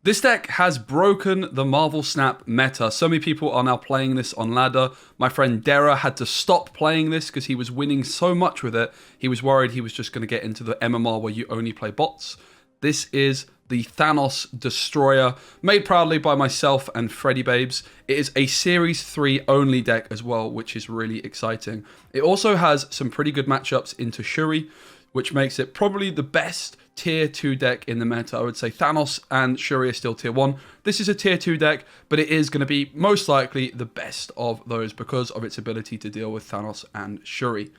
This deck has broken the Marvel Snap meta. So many people are now playing this on ladder. My friend Debrii had to stop playing this because he was winning so much with it. He was worried he was just going to get into the MMR where you only play bots. This is the Thanos Destroyer, made proudly by myself and Freddy Babes. It is a Series 3 only deck as well, which is really exciting. It also has some pretty good matchups into Shuri, which makes it probably the best tier 2 deck in the meta. I would say Thanos and Shuri are still tier 1. This is a tier 2 deck, but it is going to be most likely the best of those because of its ability to deal with Thanos and Shuri.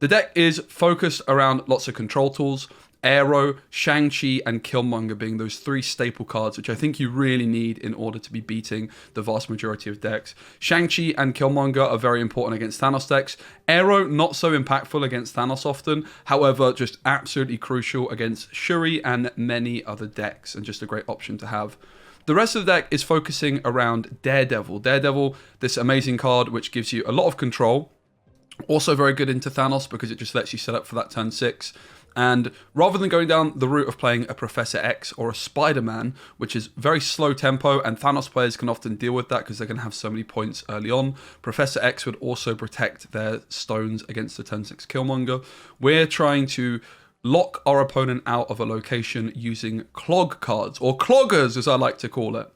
The deck is focused around lots of control tools, Aero, Shang-Chi, and Killmonger being those 3 staple cards, which I think you really need in order to be beating the vast majority of decks. Shang-Chi and Killmonger are very important against Thanos decks. Aero, not so impactful against Thanos often, however, just absolutely crucial against Shuri and many other decks, and just a great option to have. The rest of the deck is focusing around Daredevil. Daredevil, this amazing card which gives you a lot of control. Also very good into Thanos because it just lets you set up for that turn 6. And rather than going down the route of playing a Professor X or a Spider-Man, which is very slow tempo, and Thanos players can often deal with that because they're going to have so many points early on, Professor X would also protect their stones against the turn 6 Killmonger. We're trying to lock our opponent out of a location using clog cards, or cloggers as I like to call it.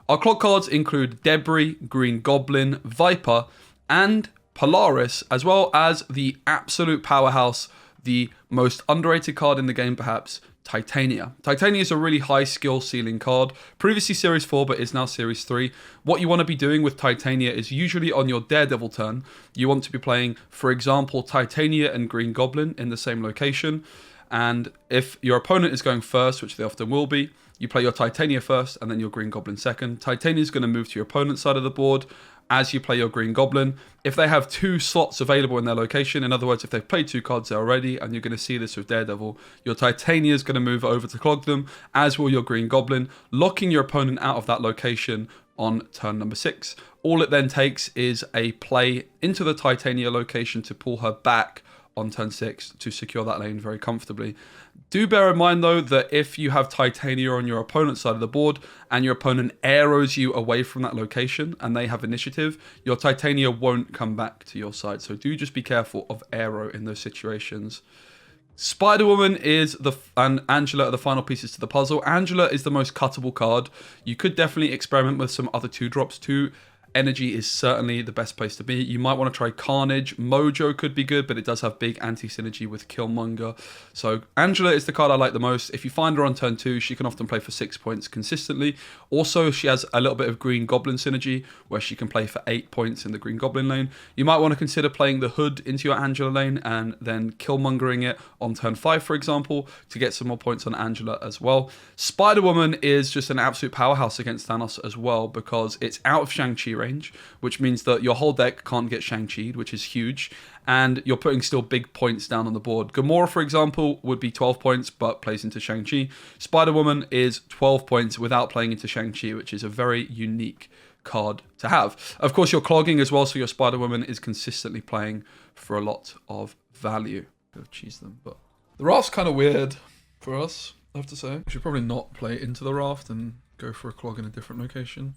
Our clog cards include Debrii, Green Goblin, Viper, and Polaris, as well as the absolute powerhouse, the most underrated card in the game perhaps, Titania. Titania is a really high skill ceiling card, previously Series 4 but is now Series 3. What you want to be doing with Titania is usually on your Daredevil turn, you want to be playing, for example, Titania and Green Goblin in the same location, and if your opponent is going first, which they often will be, you play your Titania first and then your Green Goblin second. Titania is going to move to your opponent's side of the board as you play your Green Goblin. If they have 2 slots available in their location, in other words, if they've played 2 cards there already, and you're going to see this with Daredevil, your Titania is going to move over to clog them, as will your Green Goblin, locking your opponent out of that location on turn number 6. All it then takes is a play into the Titania location to pull her back on turn 6 to secure that lane very comfortably. Do bear in mind though that if you have Titania on your opponent's side of the board and your opponent arrows you away from that location and they have initiative, your Titania won't come back to your side. So do just be careful of Aero in those situations. Spider-Woman and Angela are the final pieces to the puzzle. Angela is the most cuttable card. You could definitely experiment with some other 2-drops too. Energy is certainly the best place to be. You might want to try Carnage. Mojo could be good, but it does have big anti-synergy with Killmonger. So Angela is the card I like the most. If you find her on turn 2, she can often play for 6 points consistently. Also, she has a little bit of Green Goblin synergy, where she can play for 8 points in the Green Goblin lane. You might want to consider playing the Hood into your Angela lane, and then Killmongering it on turn 5, for example, to get some more points on Angela as well. Spider-Woman is just an absolute powerhouse against Thanos as well, because it's out of Shang-Chi range, which means that your whole deck can't get Shang-Chi'd, which is huge, and you're putting still big points down on the board. Gamora, for example, would be 12 points, but plays into Shang-Chi. Spider-Woman is 12 points without playing into Shang-Chi, which is a very unique card to have. Of course, you're clogging as well, so your Spider-Woman is consistently playing for a lot of value. I've cheesed them, but the raft's kind of weird for us, I have to say. We should probably not play into the raft and go for a clog in a different location.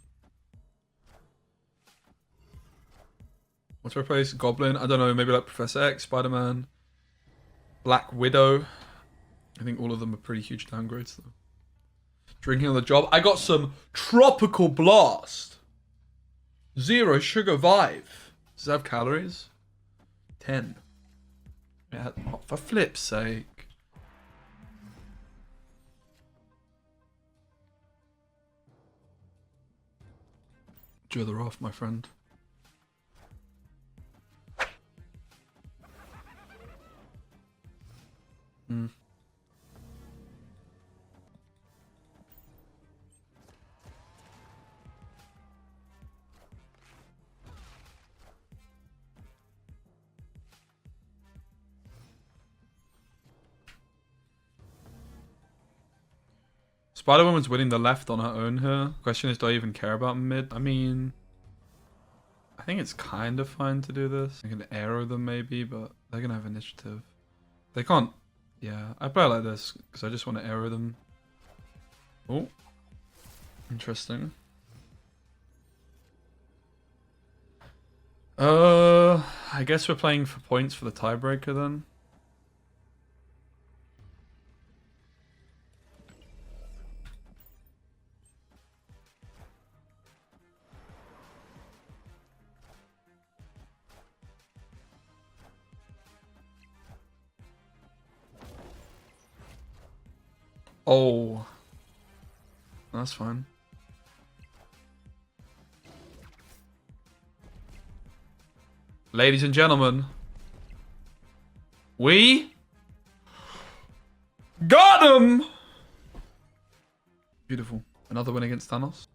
What's to replace? Goblin? I don't know, maybe like Professor X, Spider-Man, Black Widow. I think all of them are pretty huge downgrades though. Drinking on the job. I got some Tropical Blast. 0 sugar vibe. Does it have calories? 10. Yeah, oh, for flip's sake. Enjoy the raft, my friend. Spider-Woman's winning the left on her own here. Question is, do I even care about mid? I mean, I think it's kind of fine to do this. I can arrow them maybe, but they're going to have initiative. They can't. Yeah, I play like this because I just want to arrow them. Oh. Interesting. I guess we're playing for points for the tiebreaker then. Oh. That's fine. Ladies and gentlemen, we got him! Beautiful. Another win against Thanos.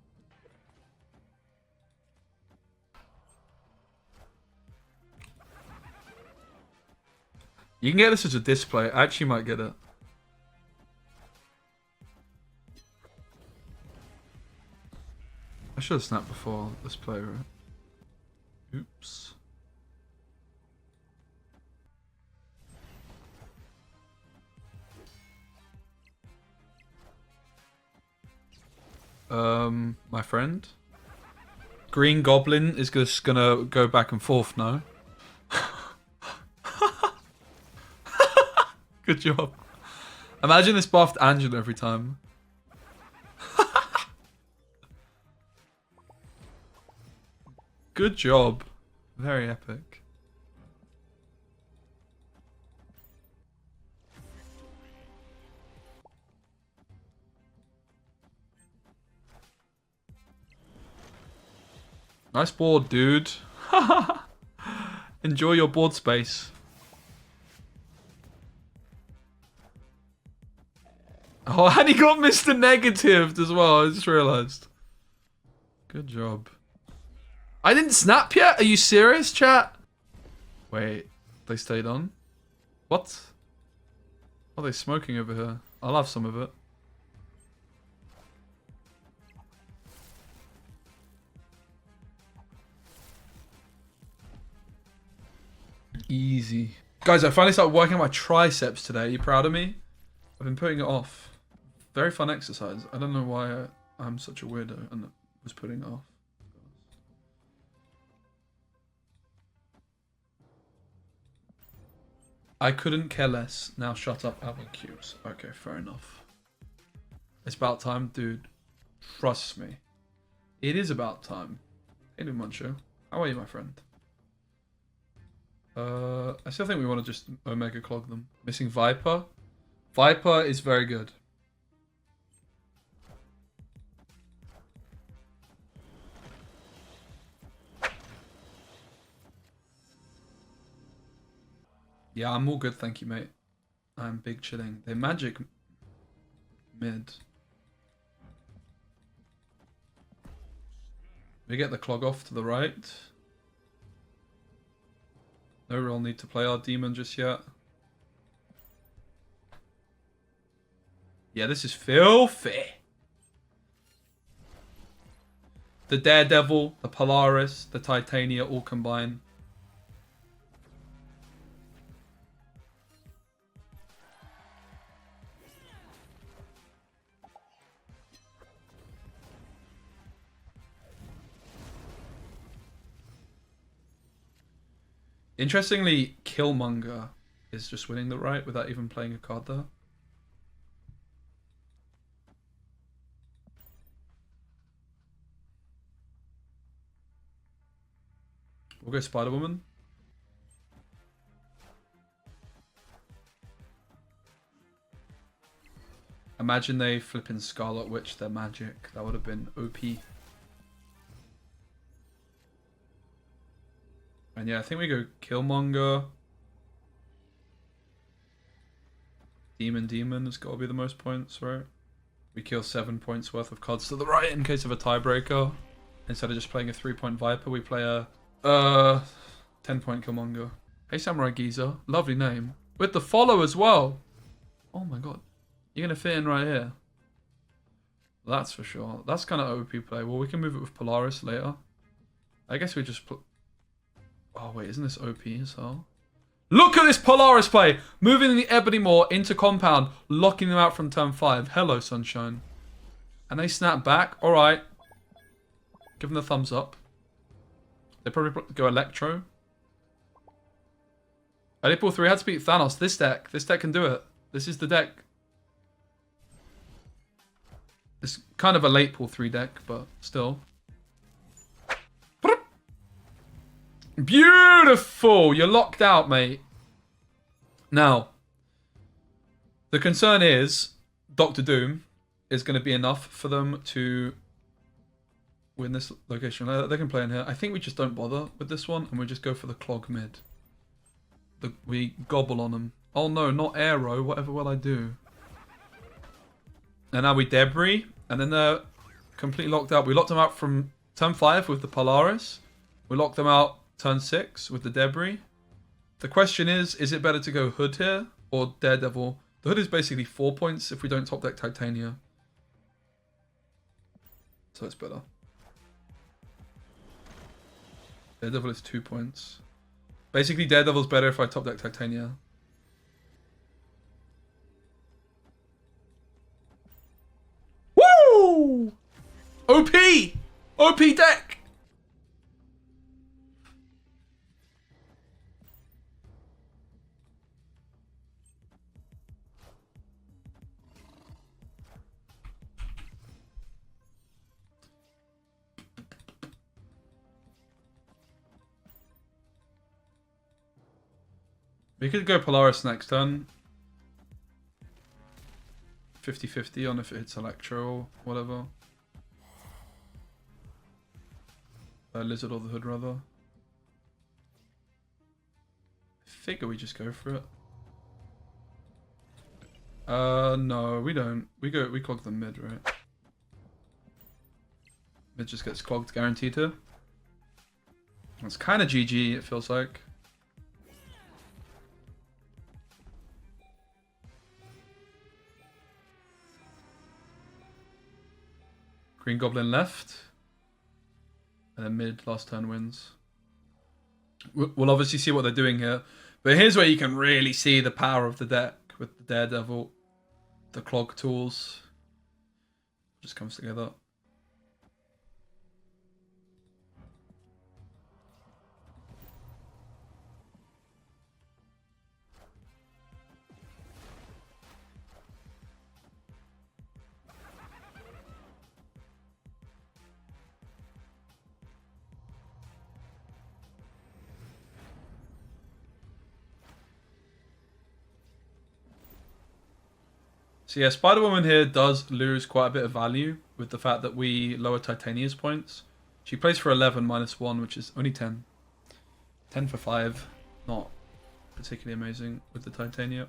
You can get this as a display. I actually might get it. I should have snapped before this play, right? Oops. My friend? Green Goblin is just gonna go back and forth now. Good job. Imagine this buffed Angela every time. Good job. Very epic. Nice board, dude. Enjoy your board space. Oh, and he got Mr. Negatived as well. I just realized. Good job. I didn't snap yet? Are you serious, chat? Wait, they stayed on? What? What are they smoking over here? I'll have some of it. Easy. Guys, I finally started working on my triceps today. Are you proud of me? I've been putting it off. Very fun exercise. I don't know why I'm such a weirdo and was putting it off. I couldn't care less. Now shut up, Alvin Cubes. Okay, fair enough. It's about time, dude. Trust me. It is about time. Hey, Mojo. How are you, my friend? I still think we want to just Omega Clog them. Missing Viper. Viper is very good. Yeah, I'm all good, thank you, mate. I'm big chilling. They're magic mid. We get the clog off to the right. No real need to play our demon just yet. Yeah, this is filthy. The Daredevil, the Polaris, the Titania all combine. Interestingly, Killmonger is just winning the right without even playing a card there. We'll go Spider-Woman. Imagine they flip in Scarlet Witch their magic. That would have been OP. And yeah, I think we go Killmonger. Demon has got to be the most points, right? We kill 7 points worth of cards to the right in case of a tiebreaker. Instead of just playing a 3-point Viper, we play a 10-point Killmonger. Hey Samurai Geezer, lovely name. With the follow as well. Oh my god. You're going to fit in right here. That's for sure. That's kind of OP play. Well, we can move it with Polaris later. I guess we just put... Oh wait, isn't this OP as well? Look at this Polaris play! Moving the Ebony Maw into compound, locking them out from turn 5. Hello, sunshine. And they snap back. Alright. Give them the thumbs up. They probably go Electro. Early pull 3 had to beat Thanos. This deck can do it. This is the deck. It's kind of a late pull 3 deck, but still. Beautiful! You're locked out, mate. Now, the concern is Doctor Doom is going to be enough for them to win this location. They can play in here. I think we just don't bother with this one, and we just go for the clog mid. We gobble on them. Oh no, not Aero. Whatever will I do? And now we Debrii, and then they're completely locked out. We locked them out from turn 5 with the Polaris. We locked them out turn 6 with the Debrii. The question is it better to go Hood here or Daredevil? The Hood is basically 4 points if we don't top deck Titania. So it's better. Daredevil is 2 points. Basically, Daredevil's better if I top deck Titania. Woo! OP! OP deck! We could go Polaris next turn. 50-50 on if it hits Electro or whatever. Lizard or the Hood, rather. I figure we just go for it. No, we don't. We clog the mid, right? Mid just gets clogged guaranteed here. It's kind of GG, it feels like. Green Goblin left. And then mid, last turn wins. We'll obviously see what they're doing here. But here's where you can really see the power of the deck with the Daredevil. The clog tools. Just comes together. So yeah, Spider-Woman here does lose quite a bit of value with the fact that we lower Titania's points. She plays for 11 minus 1, which is only 10. 10 for 5. Not particularly amazing with the Titania.